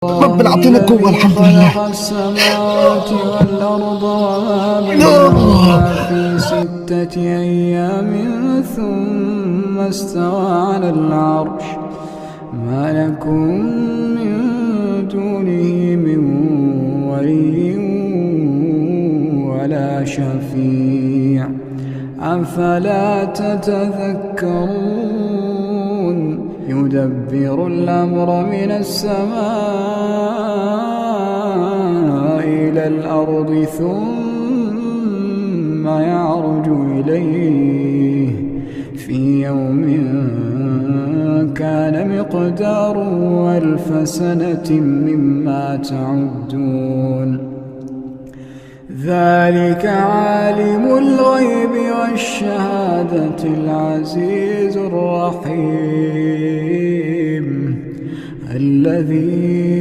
ربنا اعطينا القوة الحمد لله. خلق السماوات والأرض وما بينهما في 6 أيام ثم استوى على العرش. ما لكم من دونه من ولي ولا شفيع أفلا تتذكرون. يدبر الأمر من السماء إلى الأرض ثم يعرج إليه في يوم كان مقداره 1000 سنة مما تعدون. ذلك عالم الغيب والشهادة العزيز الرحيم الذي